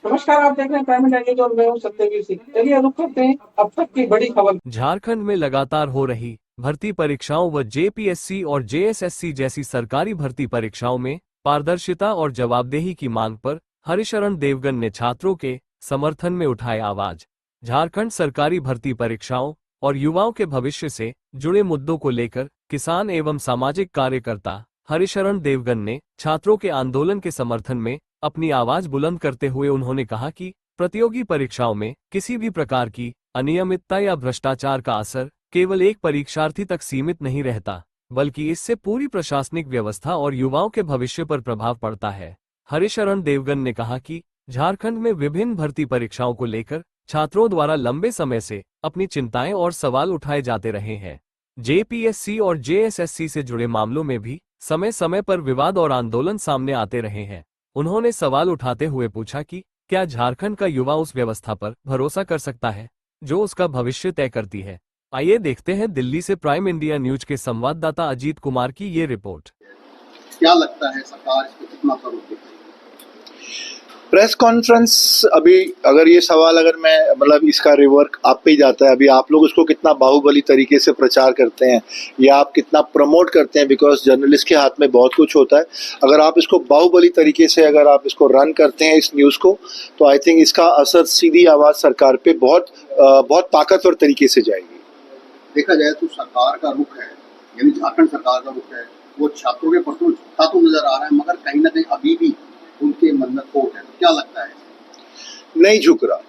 नमस्कार, आप देख रहे हैं प्राइम इंडिया न्यूज और मैं हूं सत्यवीर सिंह। चलिए रुक करते हैं अब तक की बड़ी खबर। झारखंड में लगातार हो रही भर्ती परीक्षाओं व जेपीएससी और जेएसएससी जैसी सरकारी भर्ती परीक्षाओं में पारदर्शिता और जवाबदेही की मांग पर हरिशरण देवगन ने छात्रों के समर्थन में उठाए आवाज। झारखंड सरकारी भर्ती परीक्षाओं और युवाओं के भविष्य से जुड़े मुद्दों को लेकर किसान एवं सामाजिक कार्यकर्ता हरिशरण देवगन ने छात्रों के आंदोलन के समर्थन में अपनी आवाज बुलंद करते हुए उन्होंने कहा कि प्रतियोगी परीक्षाओं में किसी भी प्रकार की अनियमितता या भ्रष्टाचार का असर केवल एक परीक्षार्थी तक सीमित नहीं रहता, बल्कि इससे पूरी प्रशासनिक व्यवस्था और युवाओं के भविष्य पर प्रभाव पड़ता है। हरिशरण देवगन ने कहा कि झारखंड में विभिन्न भर्ती परीक्षाओं को लेकर छात्रों द्वारा लंबे समय से अपनी चिंताएं और सवाल उठाए जाते रहे हैं। जेपीएससी और जेएसएससी से जुड़े मामलों में भी समय समय पर विवाद और आंदोलन सामने आते रहे हैं। उन्होंने सवाल उठाते हुए पूछा कि क्या झारखंड का युवा उस व्यवस्था पर भरोसा कर सकता है जो उसका भविष्य तय करती है। आइए देखते हैं दिल्ली से प्राइम इंडिया न्यूज के संवाददाता अजीत कुमार की ये रिपोर्ट। क्या लगता है सरकार इस पर कितना करोगे? प्रेस कॉन्फ्रेंस अभी अगर ये सवाल अगर मैं मतलब इसका रिवर्क आप पे ही जाता है। अभी आप लोग उसको कितना बाहुबली तरीके से प्रचार करते हैं या आप कितना प्रमोट करते हैं, बिकॉज जर्नलिस्ट के हाथ में बहुत कुछ होता है। अगर आप इसको बाहुबली तरीके से अगर आप इसको रन करते हैं इस न्यूज़ को, तो आई थिंक इसका असर सीधी आवाज़ सरकार पे बहुत ताकतवर तरीके से जाएगी। देखा जाए तो सरकार का रुख है, यानी झारखंड सरकार का रुख है, वो छात्रों के प्रति झुकता तो नजर आ रहा है, मगर कहीं ना कहीं अभी भी उनके मन में खोट है। तो क्या लगता है? नहीं झुक रहा।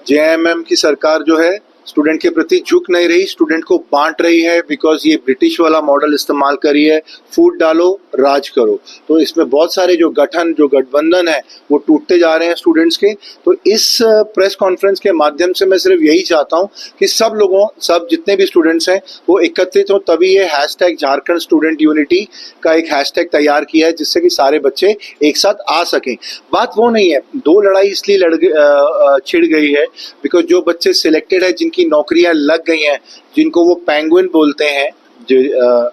जेएमएम की सरकार जो है स्टूडेंट के प्रति झुक नहीं रही, स्टूडेंट को बांट रही है, बिकॉज ये ब्रिटिश वाला मॉडल इस्तेमाल करी है, फूट डालो राज करो। तो इसमें बहुत सारे जो गठबंधन है वो टूटते जा रहे हैं स्टूडेंट्स के। तो इस प्रेस कॉन्फ्रेंस के माध्यम से मैं सिर्फ यही चाहता हूँ कि सब जितने भी स्टूडेंट्स हैं वो एकत्रित हो, तभी ये हैशटैग झारखंड स्टूडेंट यूनिटी का एक हैशटैग तैयार किया है, जिससे कि सारे बच्चे एक साथ आ सकें। बात वो नहीं है, दो लड़ाई इसलिए छिड़ गई है बिकॉज जो बच्चे सिलेक्टेड है, जिनकी नौकरियां लग गई हैं, जिनको वो पेंगुइन बोलते हैं, जो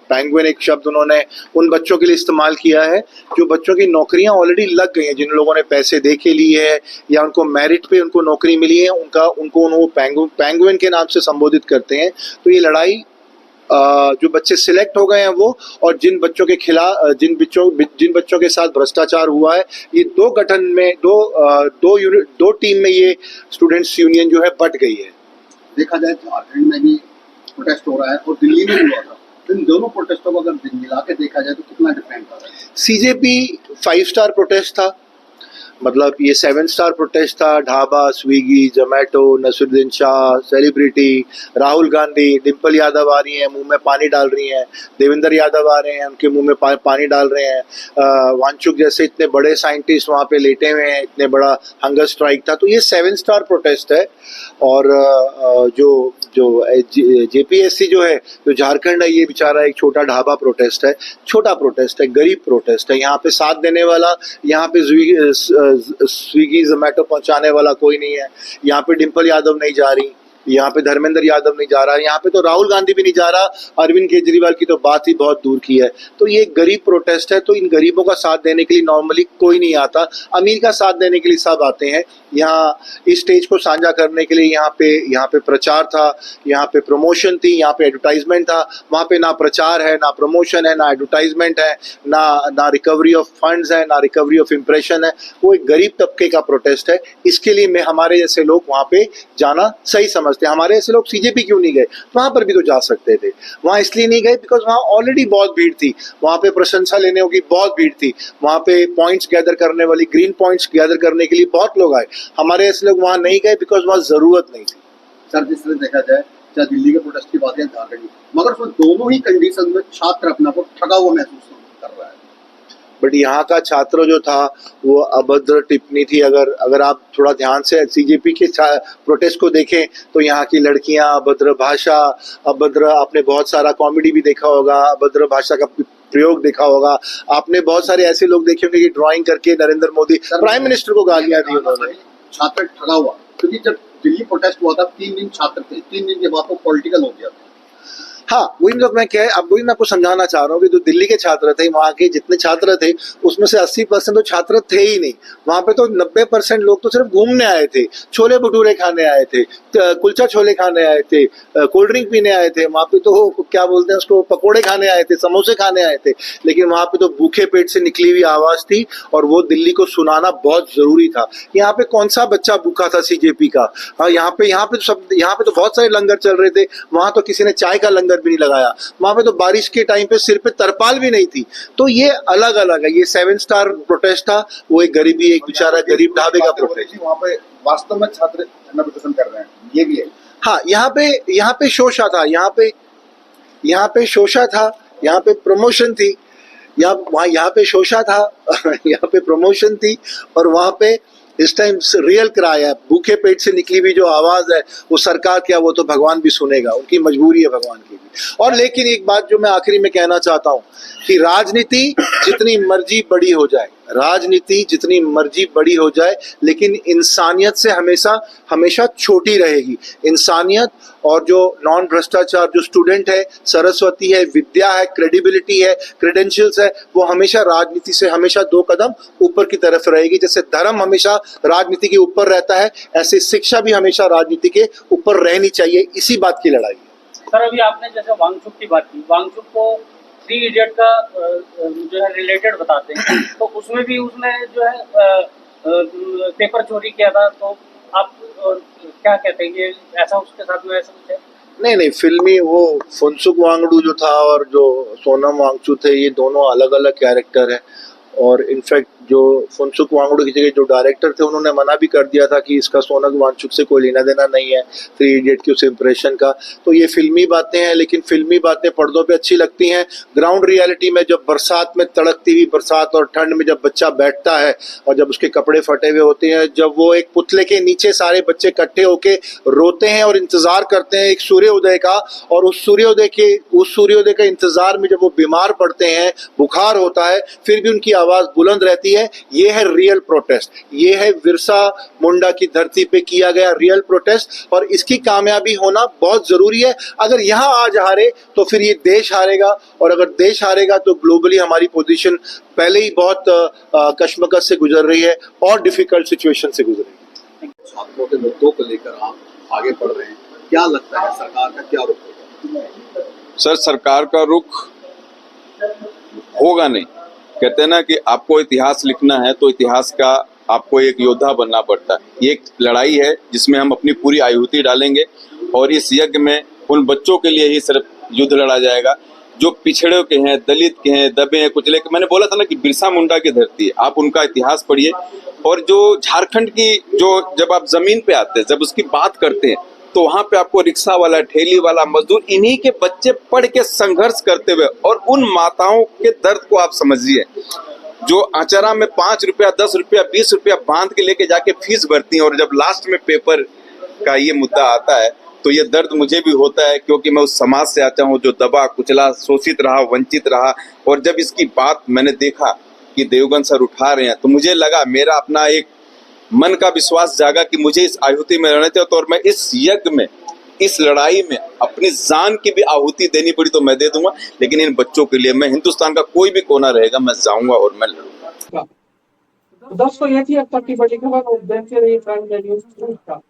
पेंगुइन एक शब्द उन्होंने उन बच्चों के लिए इस्तेमाल किया है जो बच्चों की नौकरियां ऑलरेडी लग गई हैं, जिन लोगों ने पैसे दे के लिए है या उनको मेरिट पे उनको नौकरी मिली है, उनको वो पेंगुइन के नाम से संबोधित करते हैं। तो ये लड़ाई जो बच्चे सिलेक्ट हो गए हैं वो, और जिन बच्चों के खिलाफ जिन बच्चों के साथ भ्रष्टाचार हुआ है, ये दो गठन में दो टीम में ये स्टूडेंट्स यूनियन जो है बट गई है। देखा जाए झारखंड में भी प्रोटेस्ट हो रहा है और दिल्ली में भी हुआ था। इन दोनों प्रोटेस्टों को अगर मिला के देखा जाए तो कितना डिफरेंट था? सीजेपी 5 स्टार प्रोटेस्ट था, मतलब ये 7 स्टार प्रोटेस्ट था। ढाबा, स्विगी, जोमेटो, नसरुद्दीन शाह, सेलिब्रिटी, राहुल गांधी, डिम्पल यादव आ रही हैं, मुंह में पानी डाल रही हैं, देवेंद्र यादव आ रहे हैं, उनके मुंह में पानी डाल रहे हैं, वांचुक जैसे इतने बड़े साइंटिस्ट वहाँ पे लेटे हुए हैं, इतने बड़ा हंगर स्ट्राइक था। तो ये 7 स्टार प्रोटेस्ट है। और जो जेपीएससी जो है, जो झारखंड है, ये बेचारा एक छोटा ढाबा प्रोटेस्ट है, छोटा प्रोटेस्ट है, गरीब प्रोटेस्ट है। यहाँ पे साथ देने वाला, यहाँ पे स्विगी जोमेटो पहुंचाने वाला कोई नहीं है। यहाँ पे डिम्पल यादव नहीं जा रही, यहाँ पे धर्मेंद्र यादव नहीं जा रहा, यहाँ पे तो राहुल गांधी भी नहीं जा रहा, अरविंद केजरीवाल की तो बात ही बहुत दूर की है। तो ये गरीब प्रोटेस्ट है। तो इन गरीबों का साथ देने के लिए नॉर्मली कोई नहीं आता, अमीर का साथ देने के लिए सब आते हैं। यहाँ इस स्टेज को साझा करने के लिए यहाँ पे प्रचार था, यहाँ पे प्रमोशन थी, यहाँ पे एडवर्टाइजमेंट था। वहाँ पे ना प्रचार है, ना प्रमोशन है, ना एडवर्टाइजमेंट है, ना रिकवरी ऑफ फंड्स है, ना रिकवरी ऑफ इम्प्रेशन है। वो एक गरीब तबके का प्रोटेस्ट है। इसके लिए हमारे जैसे लोग वहाँ पे जाना सही समझते। हमारे ऐसे लोग सीजेपी क्यों नहीं गए? वहां पर भी तो जा सकते थे। वहां इसलिए नहीं गए बिकॉज वहां ऑलरेडी बहुत भीड़ थी, वहां पे प्रशंसा लेने की बहुत भीड़ थी, वहां पे पॉइंट्स गैदर करने वाली, ग्रीन पॉइंट्स गैदर करने के लिए बहुत लोग आए। हमारे ऐसे लोग वहां नहीं गए बिकॉज वहां जरूरत नहीं थी। सर, जिस तरह देखा जाए, चाहे दिल्ली के प्रोटेस्ट की बात है, झारखंड की, मगर उसमें दोनों ही कंडीशन में छात्र अपना को ठगा हुआ महसूस कर रहा है। बट यहाँ का छात्र जो था वो अभद्र टिप्पणी थी। अगर आप थोड़ा ध्यान से सीजेपी के प्रोटेस्ट को देखें तो यहाँ की लड़कियां, अभद्र भाषा, आपने बहुत सारा कॉमेडी भी देखा होगा, अभद्र भाषा का प्रयोग देखा होगा। आपने बहुत सारे ऐसे लोग देखे होंगे कि ड्राइंग करके नरेंद्र मोदी प्राइम मिनिस्टर को गालियां दी उन्होंने। छात्र ठगा हुआ, क्योंकि जब दिल्ली प्रोटेस्ट हुआ था 3 दिन छात्र थे, 3 दिन के बाद वो पॉलिटिकल हो गया था। हाँ, वही मतलब वही मैं आपको समझाना चाह रहा हूँ कि जो दिल्ली के छात्र थे, वहाँ के जितने छात्र थे उसमें से 80% तो छात्र थे ही नहीं। वहाँ पे तो 90% लोग तो सिर्फ घूमने आए थे, छोले भटूरे खाने आए थे, कुलचा छोले खाने आए थे, कोल्ड ड्रिंक पीने आए थे। वहाँ पे तो क्या बोलते हैं उसको, पकोड़े खाने आए थे, समोसे खाने आए थे। लेकिन वहाँ पे तो भूखे पेट से निकली हुई आवाज थी और वो दिल्ली को सुनाना बहुत जरूरी था। यहाँ पे कौन सा बच्चा भूखा था सीजेपी का? हाँ, यहाँ पे तो बहुत सारे लंगर चल रहे थे। वहां तो किसी ने चाय का लंगर भी नहीं लगाया। वहां पे तो बारिश के टाइम पे सिर पे तरपाल भी नहीं थी। तो ये अलग अलग है। ये 7 स्टार प्रोटेस्ट था, वो एक बेचारा गरीब ढाबे का प्रोटेस्ट। वहाँ पे वास्तव में छात्र धरना प्रदर्शन कर रहे हैं, ये भी है। हाँ, यहाँ पे शोषा था, यहाँ पे शोषा था, यहाँ पे प्रमोशन थी, यहाँ पे शोषा था यहाँ पे प्रमोशन थी, और वहाँ पे इस टाइम रियल क्राई है। भूखे पेट से निकली हुई जो आवाज है वो सरकार क्या, वो तो भगवान भी सुनेगा, उनकी मजबूरी है भगवान की भी। और लेकिन एक बात जो मैं आखिरी में कहना चाहता हूँ कि राजनीति जितनी मर्जी बड़ी हो जाए, लेकिन इंसानियत से हमेशा छोटी रहेगी। इंसानियत और जो नॉन भ्रष्टाचार, जो स्टूडेंट है, सरस्वती है, विद्या है, क्रेडिबिलिटी है, क्रेडेंशियल्स है, वो हमेशा राजनीति से हमेशा 2 कदम ऊपर की तरफ रहेगी। जैसे धर्म हमेशा राजनीति के ऊपर रहता है, ऐसे शिक्षा भी हमेशा राजनीति के ऊपर रहनी चाहिए। इसी बात की लड़ाई है। सर, अभी आपने जैसे वांगचुक की बात की, वांगचुक को 3 इडियट का जो है रिलेटेड बताते हैं, तो उसमें भी उसने जो है पेपर चोरी किया था। तो आप क्या कहते हैं, ये ऐसा उसके साथ में ऐसा कुछ है? नहीं, फिल्मी वो फुनसुक वांगडू जो था और जो सोनम वांगचुक थे, ये दोनों अलग अलग कैरेक्टर हैं। और इनफैक्ट जो फुनसुक वांगडू की जगह जो डायरेक्टर थे, उन्होंने मना भी कर दिया था कि इसका सोनम वांगचुक से कोई लेना देना नहीं है 3 इडियट की उस इम्प्रेशन का। तो ये फिल्मी बातें हैं, लेकिन फिल्मी बातें पर्दों पे अच्छी लगती हैं। ग्राउंड रियलिटी में जब बरसात में तड़कती हुई बरसात और ठंड में जब बच्चा बैठता है और जब उसके कपड़े फटे हुए होते हैं, जब वो एक पुतले के नीचे सारे बच्चे इकट्ठे होके रोते हैं और इंतजार करते हैं एक सूर्योदय का, और उस सूर्योदय का इंतजार में जब वो बीमार पड़ते हैं, बुखार होता है, फिर भी उनकी आवाज बुलंद रहती है। ये है रियल प्रोटेस्ट, ये है बिरसा मुंडा की धरती पे किया गया रियल प्रोटेस्ट, और इसकी कामयाबी होना बहुत जरूरी है। अगर यहाँ आज हारे तो फिर ये देश हारेगा, और अगर देश हारेगा तो ग्लोबली हमारी पोजीशन पहले ही बहुत कशमकश से गुजर रही है और डिफिकल्ट सिचुएशन से गुजर रही है। छात्रों के मुद्दों को लेकर आप आगे बढ़ रहे हैं, क्या लगता है सरकार का क्या रुख होगा? सर, सरकार का रुख होगा नहीं। कहते हैं ना कि आपको इतिहास लिखना है तो इतिहास का आपको एक योद्धा बनना पड़ता है। ये एक लड़ाई है जिसमें हम अपनी पूरी आहुति डालेंगे, और इस यज्ञ में उन बच्चों के लिए ही सिर्फ युद्ध लड़ा जाएगा जो पिछड़े के हैं, दलित के हैं, दबे हैं, कुचले के। मैंने बोला था ना कि बिरसा मुंडा की धरती है, आप उनका इतिहास पढ़िए। और जो झारखंड की जो जब आप जमीन पे आते हैं, जब उसकी बात करते हैं, तो वहां पे आपको रिक्शा वाला, ठेली वाला, मजदूर, इन्हीं के बच्चे पढ़ के संघर्ष करते हुए, और उन माताओं के दर्द को आप समझिए जो आचरा में 5 रुपया, 10 रुपया, 20 रुपया बांध के लेके जाके फीस भरती हैं, और जब लास्ट में पेपर का ये मुद्दा आता है तो ये दर्द मुझे भी होता है, क्योंकि मैं उस समाज से आता हूँ जो दबा कुचला, शोषित रहा, वंचित रहा। और जब इसकी बात मैंने देखा कि देवगन सर उठा रहे हैं, तो मुझे लगा, मेरा अपना एक मन का विश्वास जागा कि मुझे इस आहुति में रहना चाहिए। तो और मैं इस यज्ञ में, इस लड़ाई में अपनी जान की भी आहुति देनी पड़ी तो मैं दे दूंगा, लेकिन इन बच्चों के लिए मैं हिंदुस्तान का कोई भी कोना रहेगा, मैं जाऊंगा और मैं लड़ूंगा। दोस्तों, ये थी अब तक की बड़ी खबर। और देखते रहिए प्राइम न्यूज़ का।